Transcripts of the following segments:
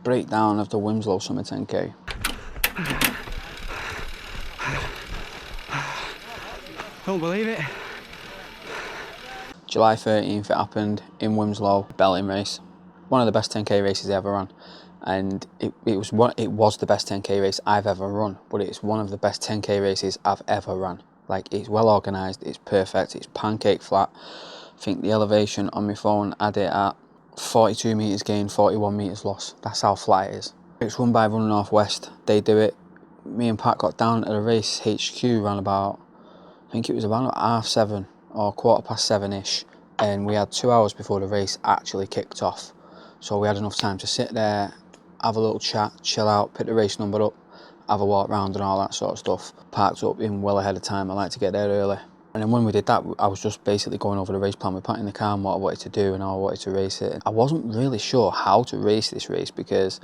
Breakdown of the Wilmslow Summer 10k. Don't believe it. July 13th it happened in Wilmslow, belting race. One of the best 10k races I ever run. And it was the best 10k race I've ever run, but it's one of the best 10k races I've ever run. Like, it's well organised, it's perfect, it's pancake flat. I think the elevation on my phone had it at 42 metres gain, 41 metres loss. That's how flat it is. It's run by Run Northwest. They do it. Me and Pat got down at the race HQ around about, I think it was about 7:30 or 7:15ish, and we had 2 hours before the race actually kicked off. So we had enough time to sit there, have a little chat, chill out, pick the race number up, have a walk round and all that sort of stuff. Parked up in well ahead of time. I like to get there early. And then when we did that, I was just basically going over the race plan with Pat in the car and what I wanted to do and how I wanted to race it. I wasn't really sure how to race this race because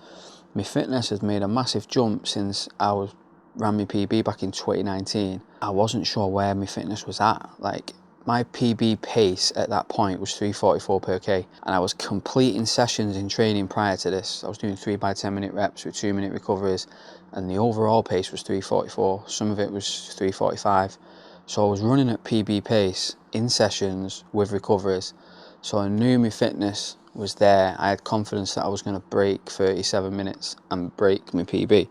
my fitness has made a massive jump since I ran my PB back in 2019. I wasn't sure where my fitness was at. Like, my PB pace at that point was 3:44 per K, and I was completing sessions in training prior to this. I was doing 3 by 10 minute reps with 2 minute recoveries, and the overall pace was 3:44. Some of it was 3:45. So I was running at PB pace in sessions with recoveries. So I knew my fitness was there. I had confidence that I was going to break 37 minutes and break my PB,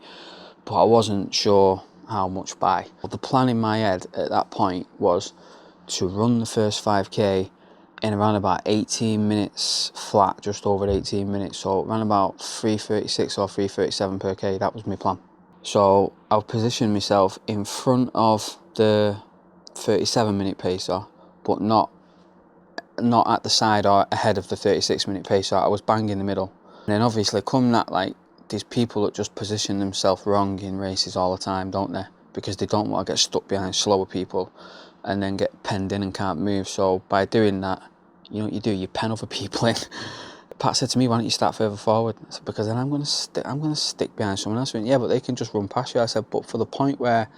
but I wasn't sure how much by. The plan in my head at that point was to run the first 5k in around about 18 minutes flat, just over 18 minutes, so around about 3:36 or 3:37 per k. That was my plan. So I positioned myself in front of the 37-minute pacer, but not at the side or ahead of the 36-minute pacer. I was bang in the middle. And then obviously come that, like, these people that just position themselves wrong in races all the time, don't they? Because they don't want to get stuck behind slower people and then get penned in and can't move. So by doing that, you know what you do? You pen other people in. Pat said to me, "Why don't you start further forward?" I said, "Because then I'm going to stick behind someone else." He went, "Yeah, but they can just run past you." I said, "But for the point where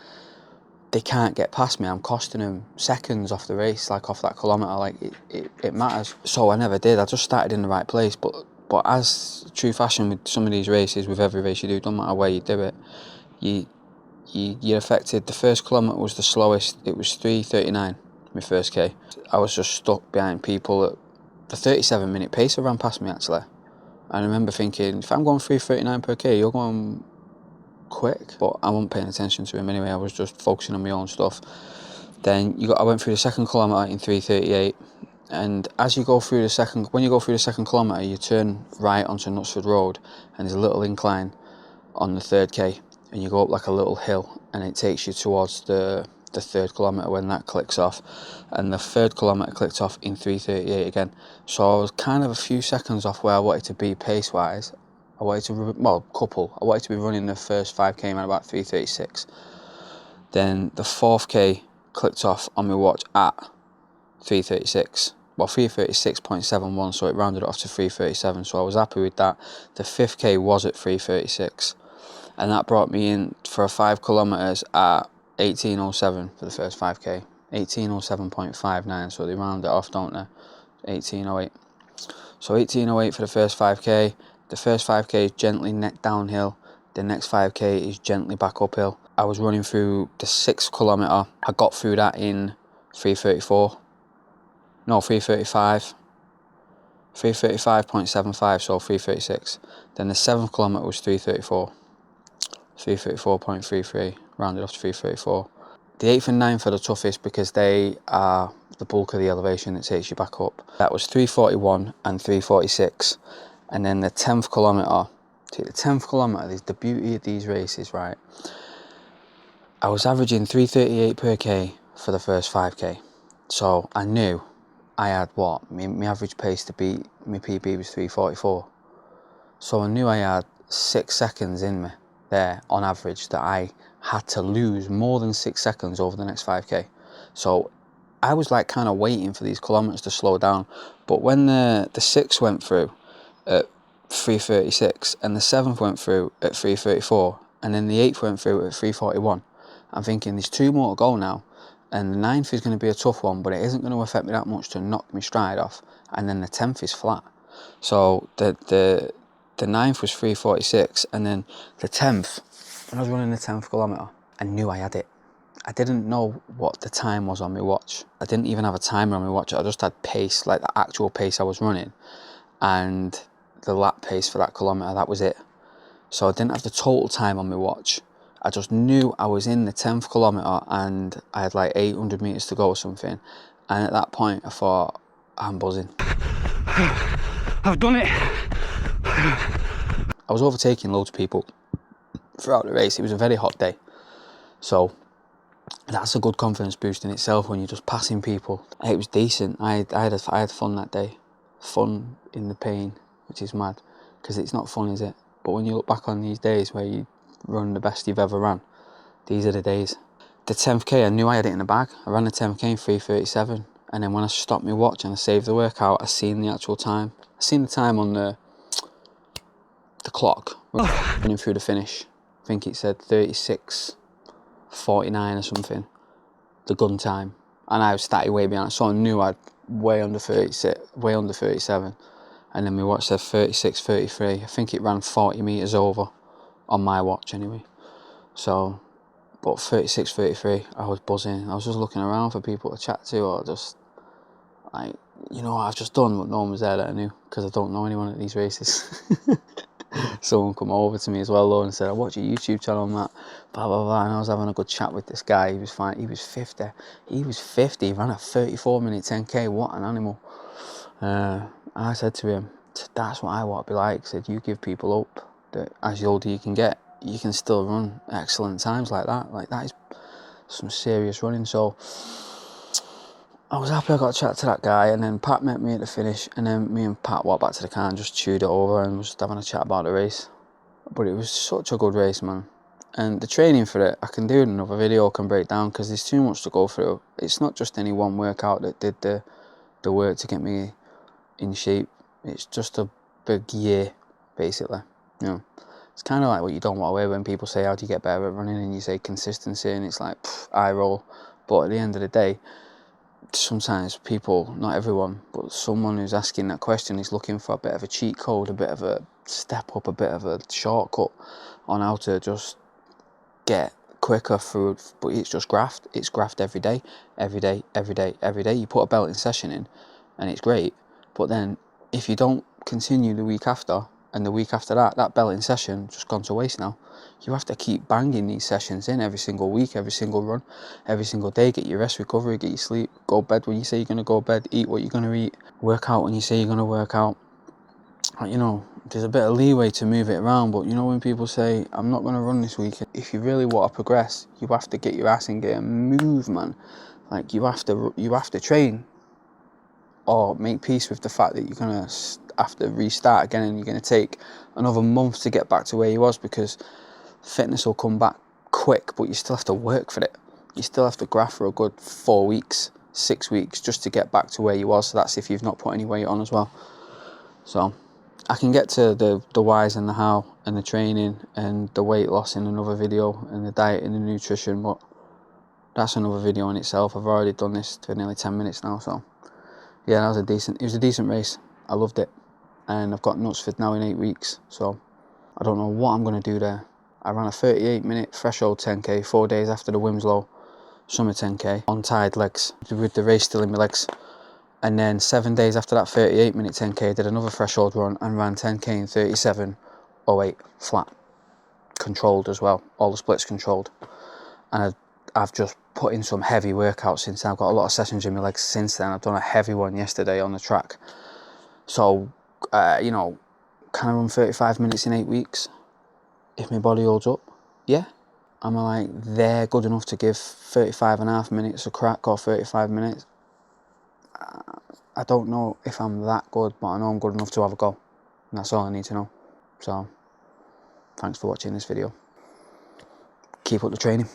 they can't get past me, I'm costing them seconds off the race, like off that kilometre. Like, it matters." So I never did. I just started in the right place. But as true fashion with some of these races, with every race you do, don't matter where you do it, you're affected. The first kilometre was the slowest. It was 3:39, my first K. I was just stuck behind people at the 37-minute pacer ran past me, actually. And I remember thinking, if I'm going 3:39 per K, you're going quick. But I wasn't paying attention to him anyway. I was just focusing on my own stuff. Then I went through the second kilometre in 3:38. And as you go through when you go through the second kilometre, you turn right onto Knutsford Road, and there's a little incline on the third K, and you go up like a little hill, and it takes you towards the third kilometre when that clicks off. And the third kilometre clicked off in 3:38 again. So I was kind of a few seconds off where I wanted to be pace-wise. I wanted to, I wanted to be running the first 5k around about 3:36. Then the fourth K clicked off on my watch at 3:36. Well, 3:36.71, so it rounded it off to 3:37, so I was happy with that. The fifth K was at 3:36, and that brought me in for 5 kilometres at 18:07 for the first 5k. 18:07.59, so they round it off, don't they? 18:08. So 18:08 for the first 5k. The first 5k is gently neck downhill. The next 5k is gently back uphill. I was running through the 6th kilometre. I got through that in 3:34. No, 3:35. 3:35.75, so 3:36. Then the 7th kilometre was 3:34. 3:34.33, rounded off to 3:34. The 8th and 9th are the toughest because they are the bulk of the elevation that takes you back up. That was 3:41 and 3:46. And then the 10th kilometre, is the beauty of these races, right? I was averaging 3:38 per K for the first 5k. So I knew I had my average pace to beat my PB was 3:44. So I knew I had 6 seconds in me there on average that I had to lose more than 6 seconds over the next 5k. So I was like kind of waiting for these kilometres to slow down. But when the 6th went through at 3:36 and the 7th went through at 3:34 and then the 8th went through at 3:41, I'm thinking there's 2 more to go now. And the 9th is going to be a tough one, but it isn't going to affect me that much to knock my stride off. And then the 10th is flat. So the The 9th was 3:46, and then the 10th, when I was running the 10th kilometre, I knew I had it. I didn't know what the time was on my watch. I didn't even have a timer on my watch. I just had pace, like the actual pace I was running, and the lap pace for that kilometre, that was it. So I didn't have the total time on my watch. I just knew I was in the 10th kilometre and I had like 800 metres to go or something. And at that point I thought, I'm buzzing. I've done it. I was overtaking loads of people throughout the race. It was a very hot day. So that's a good confidence boost in itself when you're just passing people. It was decent. I had fun that day. Fun in the pain, which is mad, because it's not fun, is it? But when you look back on these days where you run the best you've ever ran, these are the days. The 10k, I knew I had it in the bag. I ran the 10k in 3:37, and then when I stopped my watch and I saved the workout, I seen the actual time. I seen the time on the clock running through the finish. I think it said 36:49 or something, the gun time, and I was starting way behind, so I knew I'd way under 36, way under 37, and then my watch said 36:33. I think it ran 40 metres over on my watch anyway. So, but 36:33, I was buzzing. I was just looking around for people to chat to, or just like, you know, I've just done what no one was there that I knew, because I don't know anyone at these races. Someone come over to me as well though and said, I watch your YouTube channel and that, blah blah blah, and I was having a good chat with this guy. He was fine. He was 50. He ran a 34-minute 10k. What an animal. I said to him, that's what I want to be like. I said, you give people hope that as the older you can get, you can still run excellent times like that. Like, that is some serious running. So I was happy I got to chat to that guy, and then Pat met me at the finish, and then me and Pat walked back to the car and just chewed it over and was just having a chat about the race. But it was such a good race, man. And the training for it, I can do another video, I can break down, because there's too much to go through. It's not just any one workout that did the work to get me in shape. It's just a big year, basically. You know, it's kind of like what you don't want to wear when people say, how do you get better at running? And you say consistency, and it's like, eye roll. But at the end of the day, sometimes people, not everyone, but someone who's asking that question is looking for a bit of a cheat code, a bit of a step up, a bit of a shortcut on how to just get quicker through. But it's just graft. It's graft every day, every day, every day, every day. You put a belting session in and it's great, but then if you don't continue the week after, and the week after that, that belting session just gone to waste now. You have to keep banging these sessions in every single week, every single run, every single day. Get your rest, recovery, get your sleep, go to bed when you say you're going to go to bed, eat what you're going to eat, work out when you say you're going to work out. You know, there's a bit of leeway to move it around, but you know, when people say, I'm not going to run this week, if you really want to progress, you have to get your ass in gear and move, man. Like, you have to train, or make peace with the fact that you're going to have to restart again, and you're going to take another month to get back to where you was, because fitness will come back quick, but you still have to work for it. You still have to graft for a good 4 weeks, 6 weeks, just to get back to where you was. So that's if you've not put any weight on as well. So I can get to the whys and the how and the training and the weight loss in another video, and the diet and the nutrition, but that's another video in itself. I've already done this for nearly 10 minutes now, so yeah, it was a decent race. I loved it, and I've got Knutsford now in 8 weeks, so I don't know what I'm going to do there. I ran a 38-minute threshold 10k 4 days after the Wilmslow summer 10k on tired legs, with the race still in my legs, and then 7 days after that 38-minute 10k I did another threshold run and ran 10k in 37:08 flat, controlled as well, all the splits controlled. And I've just put in some heavy workouts since then. I've got a lot of sessions in my legs since then. I've done a heavy one yesterday on the track. So, you know, can I run 35 minutes in 8 weeks? If my body holds up, yeah. Am I like there good enough to give 35.5 minutes a crack, or 35 minutes? I don't know if I'm that good, but I know I'm good enough to have a go. And that's all I need to know. So, thanks for watching this video. Keep up the training.